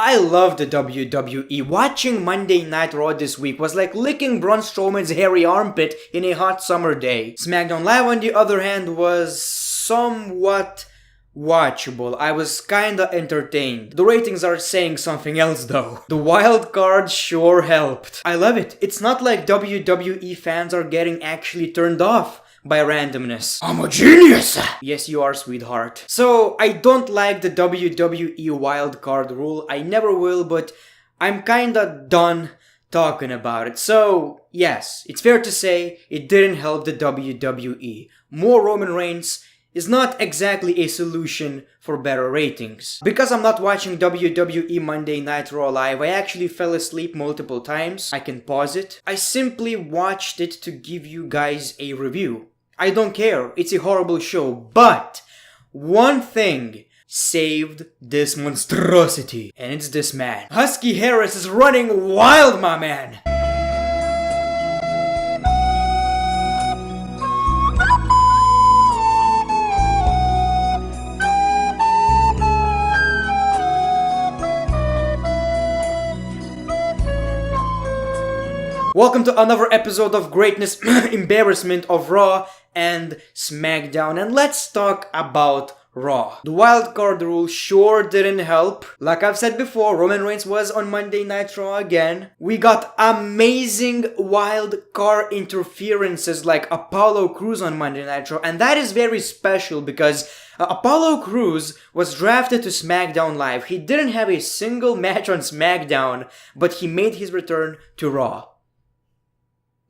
I love the WWE. Watching Monday Night Raw this week was like licking Braun Strowman's hairy armpit in a hot summer day. SmackDown Live, on the other hand, was somewhat watchable. I was kinda entertained. The ratings are saying something else though. The wild card sure helped. I love it. It's not like WWE fans are getting actually turned off by randomness. I'm a genius! Yes, you are, sweetheart. So, I don't like the WWE wildcard rule. I never will, but I'm kinda done talking about it. So, yes, it's fair to say it didn't help the WWE. More Roman Reigns is not exactly a solution for better ratings. Because I'm not watching WWE Monday Night Raw live, I actually fell asleep multiple times. I can pause it. I simply watched it to give you guys a review. I don't care, it's a horrible show, but one thing saved this monstrosity, and it's this man. Husky Harris is running wild, my man! Welcome to another episode of Greatness Embarrassment of Raw and SmackDown, and let's talk about Raw. The wildcard rule sure didn't help. Like I've said before, Roman Reigns was on Monday Night Raw again. We got amazing wildcard interferences like Apollo Crews on Monday Night Raw, and that is very special because Apollo Crews was drafted to SmackDown Live. He didn't have a single match on SmackDown, but he made his return to Raw.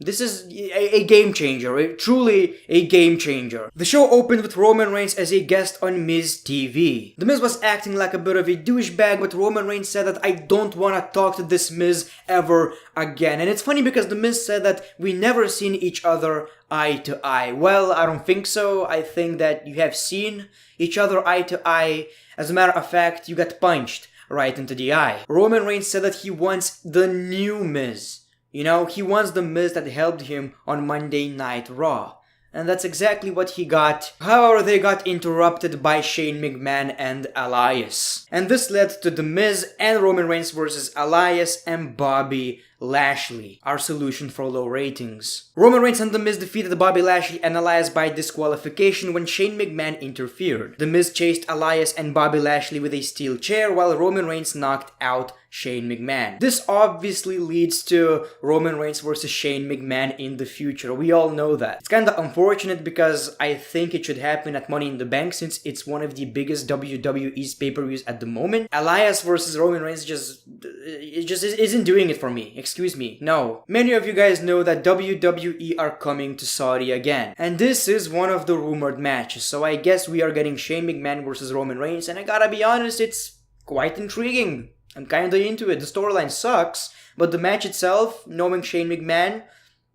This is a game changer, truly a game changer. The show opened with Roman Reigns as a guest on Miz TV. The Miz was acting like a bit of a douchebag, but Roman Reigns said that I don't want to talk to this Miz ever again. And it's funny because the Miz said that we never seen each other eye to eye. Well, I don't think so. I think that you have seen each other eye to eye. As a matter of fact, you got punched right into the eye. Roman Reigns said that he wants the new Miz. You know, he wants the Miz that helped him on Monday Night Raw. And that's exactly what he got. However, they got interrupted by Shane McMahon and Elias. And this led to The Miz and Roman Reigns versus Elias and Bobby Lashley, our solution for low ratings. Roman Reigns and The Miz defeated Bobby Lashley and Elias by disqualification when Shane McMahon interfered. The Miz chased Elias and Bobby Lashley with a steel chair while Roman Reigns knocked out Shane McMahon. This obviously leads to Roman Reigns versus Shane McMahon in the future. We all know that. It's kinda unfortunate because I think it should happen at Money in the Bank since it's one of the biggest WWE's pay-per-views at the moment. Elias versus Roman Reigns just isn't doing it for me. Excuse me. No. Many of you guys know that WWE are coming to Saudi again. And this is one of the rumored matches. So I guess we are getting Shane McMahon versus Roman Reigns. And I gotta be honest, it's quite intriguing. I'm kinda into it. The storyline sucks, but the match itself, knowing Shane McMahon,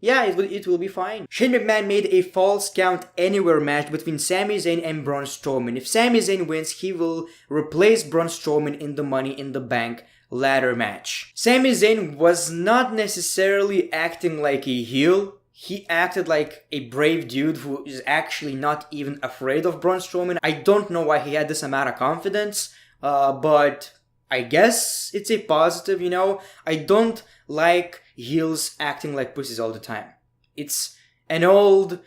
yeah, it will be fine. Shane McMahon made a false count anywhere match between Sami Zayn and Braun Strowman. If Sami Zayn wins, he will replace Braun Strowman in the Money in the Bank ladder match. Sami Zayn was not necessarily acting like a heel. He acted like a brave dude who is actually not even afraid of Braun Strowman. I don't know why he had this amount of confidence, but I guess it's a positive, you know. I don't like heels acting like pussies all the time. It's an old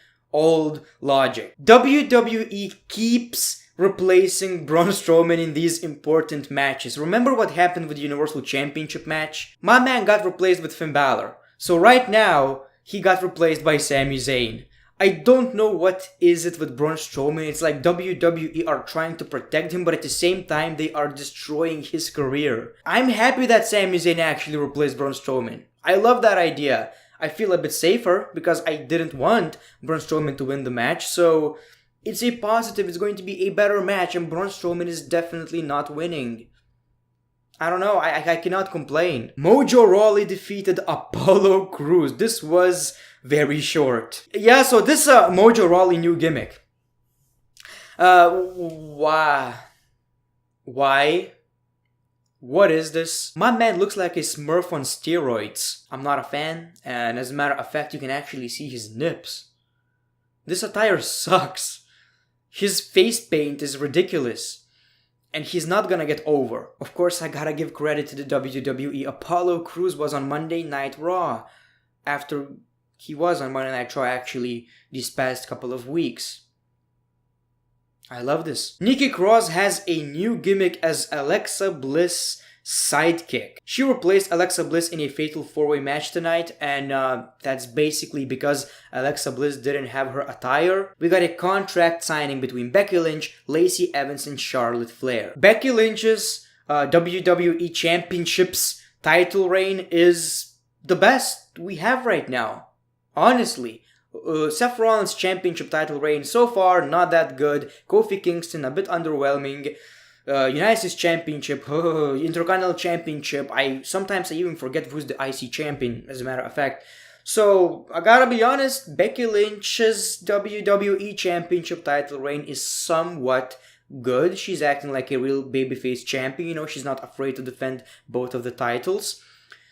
logic. WWE keeps replacing Braun Strowman in these important matches. Remember what happened with the Universal Championship match? My man got replaced with Finn Balor. So right now, he got replaced by Sami Zayn. I don't know what is it with Braun Strowman. It's like WWE are trying to protect him, but at the same time, they are destroying his career. I'm happy that Sami Zayn actually replaced Braun Strowman. I love that idea. I feel a bit safer because I didn't want Braun Strowman to win the match, so it's a positive. It's going to be a better match, and Braun Strowman is definitely not winning. I don't know, I cannot complain. Mojo Rawley defeated Apollo Crews. This was very short. Yeah, so this Mojo Rawley new gimmick. Why? What is this? My man looks like a Smurf on steroids. I'm not a fan, and as a matter of fact, you can actually see his nips. This attire sucks. His face paint is ridiculous. And he's not gonna get over. Of course, I gotta give credit to the WWE. Apollo Crews was on Monday Night Raw after he was on Monday Night Raw actually these past couple of weeks. I love this. Nikki Cross has a new gimmick as Alexa Bliss' sidekick. She replaced Alexa Bliss in a fatal 4-way match tonight, and that's basically because Alexa Bliss didn't have her attire. We got a contract signing between Becky Lynch, Lacey Evans, and Charlotte Flair. Becky Lynch's WWE Championships title reign is the best we have right now. Honestly. Seth Rollins' championship title reign so far not that good. Kofi Kingston a bit underwhelming. United States Championship, Intercontinental Championship. Sometimes I even forget who's the IC champion, as a matter of fact. So I gotta be honest, Becky Lynch's WWE Championship title reign is somewhat good. She's acting like a real babyface champion. You know, she's not afraid to defend both of the titles.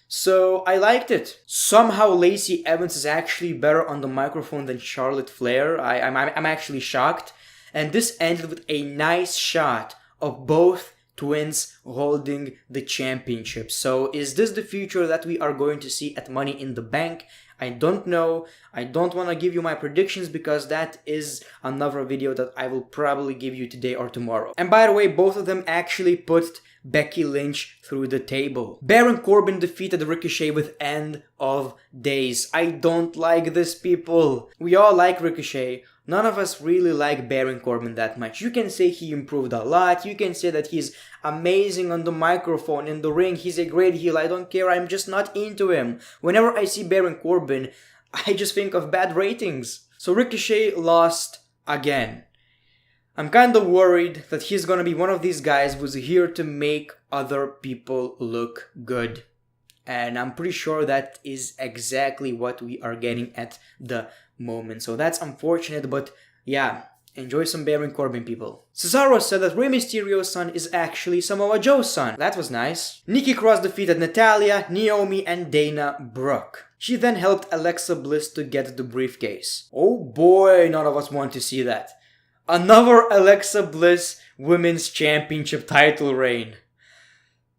So I liked it. Somehow Lacey Evans is actually better on the microphone than Charlotte Flair. I'm actually shocked. And this ended with a nice shot of both twins holding the championship. So is this the future that we are going to see at Money in the Bank? I don't know. I don't want to give you my predictions because that is another video that I will probably give you today or tomorrow. And by the way, both of them actually put Becky Lynch through the table. Baron Corbin defeated Ricochet with End of Days. I don't like this, people. We all like Ricochet. None of us really like Baron Corbin that much. You can say he improved a lot. You can say that he's amazing on the microphone, in the ring. He's a great heel. I don't care. I'm just not into him. Whenever I see Baron Corbin, I just think of bad ratings. So Ricochet lost again. I'm kind of worried that he's gonna be one of these guys who's here to make other people look good. And I'm pretty sure that is exactly what we are getting at the moment. So that's unfortunate, but yeah, enjoy some Baron Corbin, people. Cesaro said that Rey Mysterio's son is actually Samoa Joe's son. That was nice. Nikki Cross defeated Natalya, Naomi, and Dana Brooke. She then helped Alexa Bliss to get the briefcase. Oh boy, none of us want to see that. Another Alexa Bliss Women's Championship title reign.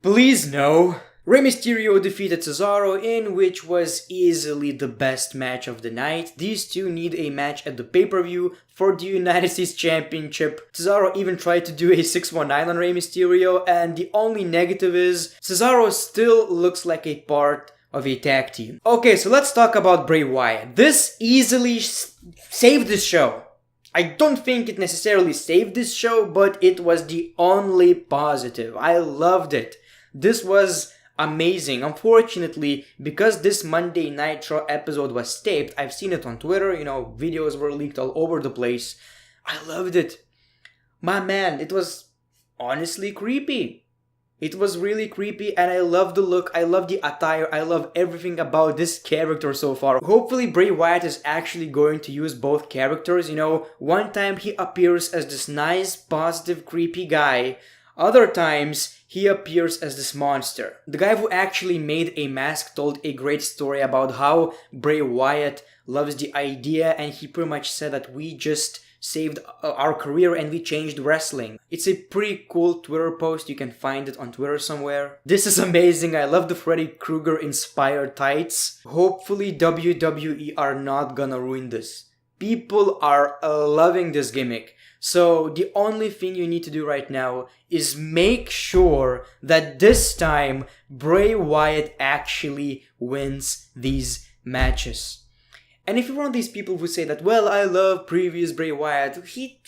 Please no. Rey Mysterio defeated Cesaro in which was easily the best match of the night. These two need a match at the pay-per-view for the United States Championship. Cesaro even tried to do a 619 on Rey Mysterio, and the only negative is Cesaro still looks like a part of a tag team. Okay, so let's talk about Bray Wyatt. This easily saved this show. I don't think it necessarily saved this show, but it was the only positive. I loved it. This was amazing. Unfortunately, because this Monday Nitro episode was taped, I've seen it on Twitter, videos were leaked all over the place. I loved it. My man, it was honestly creepy. It was really creepy, and I love the look, I love the attire, I love everything about this character so far. Hopefully Bray Wyatt is actually going to use both characters, one time he appears as this nice, positive, creepy guy. Other times, he appears as this monster. The guy who actually made a mask told a great story about how Bray Wyatt loves the idea, and he pretty much said that we just saved our career and we changed wrestling. It's a pretty cool Twitter post. You can find it on Twitter somewhere. This is amazing. I love the Freddy Krueger inspired tights. Hopefully WWE are not gonna ruin this. People are loving this gimmick. So the only thing you need to do right now is make sure that this time Bray Wyatt actually wins these matches. And if you're one of these people who say that, well, I love previous Bray Wyatt, he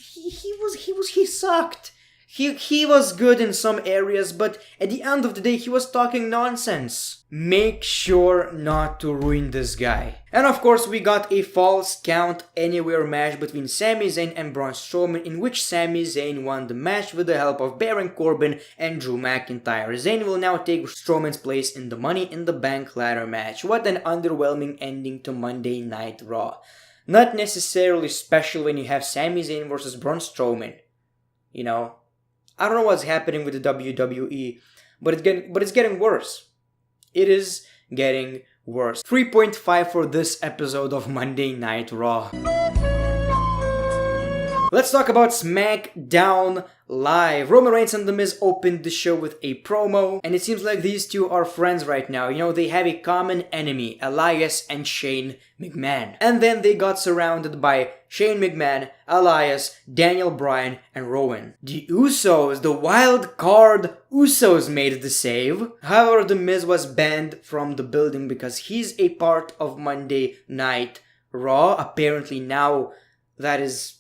sucked. He was good in some areas, but at the end of the day, he was talking nonsense. Make sure not to ruin this guy. And of course, we got a Falls Count Anywhere match between Sami Zayn and Braun Strowman, in which Sami Zayn won the match with the help of Baron Corbin and Drew McIntyre. Zayn will now take Strowman's place in the Money in the Bank ladder match. What an underwhelming ending to Monday Night Raw. Not necessarily special when you have Sami Zayn versus Braun Strowman. I don't know what's happening with the WWE, but it's getting worse. It is getting worse. 3.5 for this episode of Monday Night Raw. Let's talk about SmackDown Live. Roman Reigns and The Miz opened the show with a promo, and it seems like these two are friends right now. You know, they have a common enemy, Elias and Shane McMahon. And then they got surrounded by Shane McMahon, Elias, Daniel Bryan, and Rowan. The Usos, the wild card Usos, made the save. However, The Miz was banned from the building because he's a part of Monday Night Raw. Apparently now that is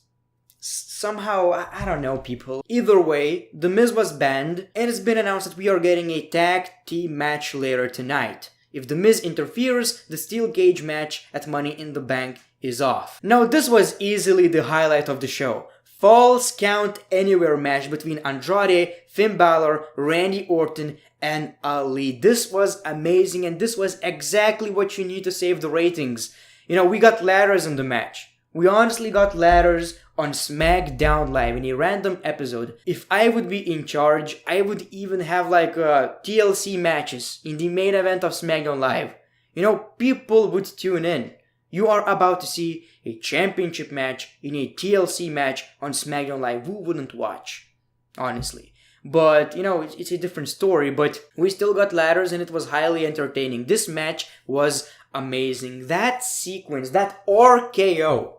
somehow, I don't know, people. Either way, The Miz was banned, and it's been announced that we are getting a tag team match later tonight. If The Miz interferes, the steel cage match at Money in the Bank is off. Now, this was easily the highlight of the show. Falls Count Anywhere match between Andrade, Finn Balor, Randy Orton, and Ali. This was amazing, and this was exactly what you need to save the ratings. You know, we got ladders in the match. We honestly got ladders on SmackDown Live in a random episode. If I would be in charge, I would even have like TLC matches in the main event of SmackDown Live. You know, people would tune in. You are about to see a championship match in a TLC match on SmackDown Live. Who wouldn't watch? Honestly. But, you know, it's a different story. But we still got ladders and it was highly entertaining. This match was amazing. That sequence, that RKO.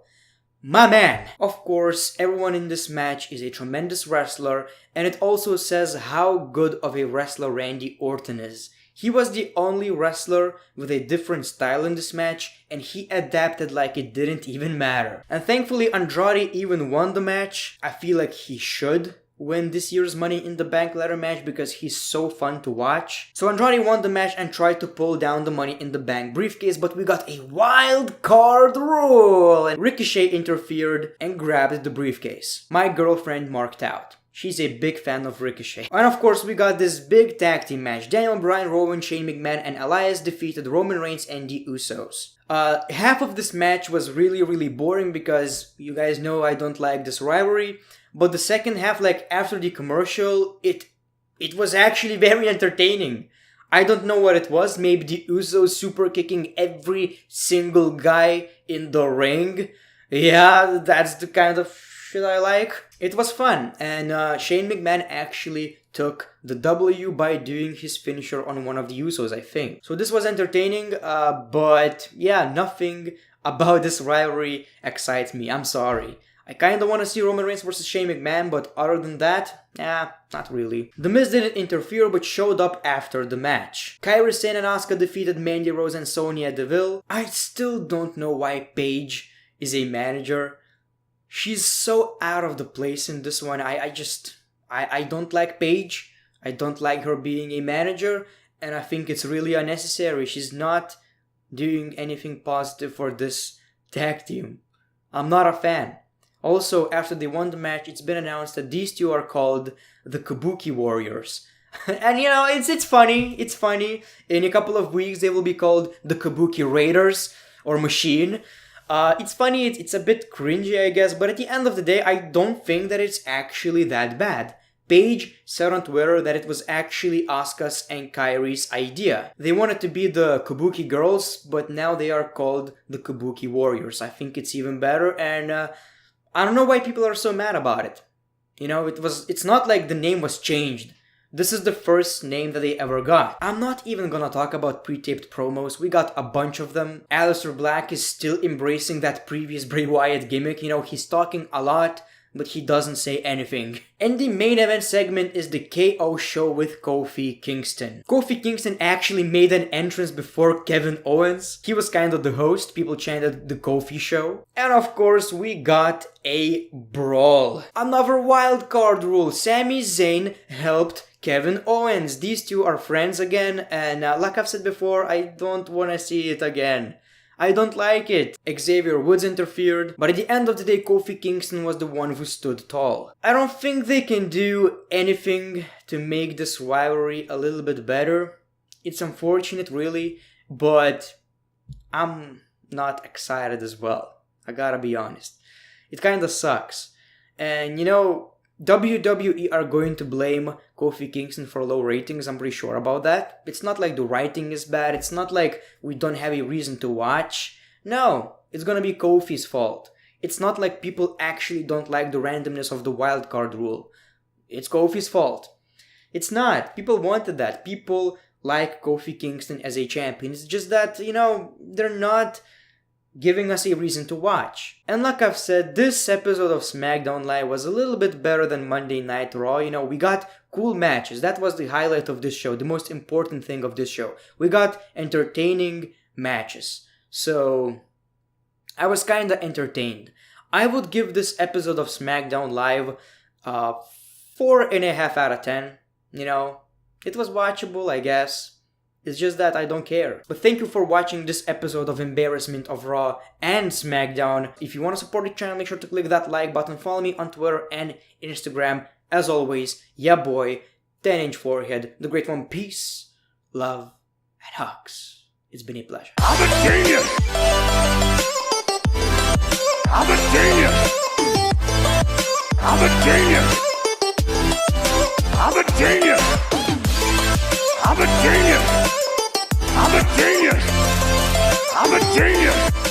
My man! Of course, everyone in this match is a tremendous wrestler, and it also says how good of a wrestler Randy Orton is. He was the only wrestler with a different style in this match, and he adapted like it didn't even matter. And thankfully, Andrade even won the match. I feel like he should win this year's Money in the Bank ladder match because he's so fun to watch. So Andrade won the match and tried to pull down the Money in the Bank briefcase, but we got a wild card rule, and Ricochet interfered and grabbed the briefcase. My girlfriend marked out. She's a big fan of Ricochet. And of course, we got this big tag team match. Daniel Bryan, Rowan, Shane McMahon, and Elias defeated Roman Reigns and the Usos. Half of this match was really boring because you guys know I don't like this rivalry. But the second half, like after the commercial, it was actually very entertaining. I don't know what it was. Maybe the Usos super kicking every single guy in the ring. Yeah, that's the kind of shit I like. It was fun. And Shane McMahon actually took the W by doing his finisher on one of the Usos, I think. So this was entertaining. But yeah, nothing about this rivalry excites me. I'm sorry. I kinda wanna see Roman Reigns versus Shane McMahon, but other than that, not really. The Miz didn't interfere but showed up after the match. Kairi Sane and Asuka defeated Mandy Rose and Sonya Deville. I still don't know why Paige is a manager. She's so out of the place in this one. I don't like Paige. I don't like her being a manager, and I think it's really unnecessary. She's not doing anything positive for this tag team. I'm not a fan. Also, after they won the match, it's been announced that these two are called the Kabuki Warriors. And you know, it's funny. It's funny. In a couple of weeks, they will be called the Kabuki Raiders or Machine. It's funny. It's a bit cringy, I guess. But at the end of the day, I don't think that it's actually that bad. Paige said on Twitter that it was actually Asuka's and Kairi's idea. They wanted to be the Kabuki Girls, but now they are called the Kabuki Warriors. I think it's even better, and I don't know why people are so mad about it. You know, it's not like the name was changed. This is the first name that they ever got. I'm not even gonna talk about pre-taped promos. We got a bunch of them. Aleister Black is still embracing that previous Bray Wyatt gimmick. You know, he's talking a lot, but he doesn't say anything. And the main event segment is the KO show with Kofi Kingston. Kofi Kingston actually made an entrance before Kevin Owens. He was kind of the host. People chanted the Kofi show. And of course, we got a brawl. Another wild card rule. Sami Zayn helped Kevin Owens. These two are friends again, and like I've said before, I don't want to see it again. I don't like it. Xavier Woods interfered, but at the end of the day, Kofi Kingston was the one who stood tall. I don't think they can do anything to make this rivalry a little bit better. It's unfortunate, really, but I'm not excited as well. I gotta be honest. It kinda sucks. And you know, WWE are going to blame Kofi Kingston for low ratings, I'm pretty sure about that. It's not like the writing is bad, it's not like we don't have a reason to watch. No, it's gonna be Kofi's fault. It's not like people actually don't like the randomness of the wildcard rule. it's Kofi's fault. It's not. People wanted that. People like Kofi Kingston as a champion. It's just that, they're not giving us a reason to watch. And like I've said, this episode of SmackDown Live was a little bit better than Monday Night Raw. We got cool matches. That was the highlight of this show, the most important thing of this show. We got entertaining matches. So, I was kinda entertained. I would give this episode of SmackDown Live 4.5 out of 10. It was watchable, I guess. It's just that I don't care. But thank you for watching this episode of Embarrassment of Raw and SmackDown. If you want to support the channel, make sure to click that like button. Follow me on Twitter and Instagram. As always, yeah boy, 10-inch forehead, the great one. Peace, love, and hugs. It's been a pleasure. I'm a genius! I'm a genius! I'm a genius! I'm a genius! I'm a genius! I'm a genius! I'm a genius!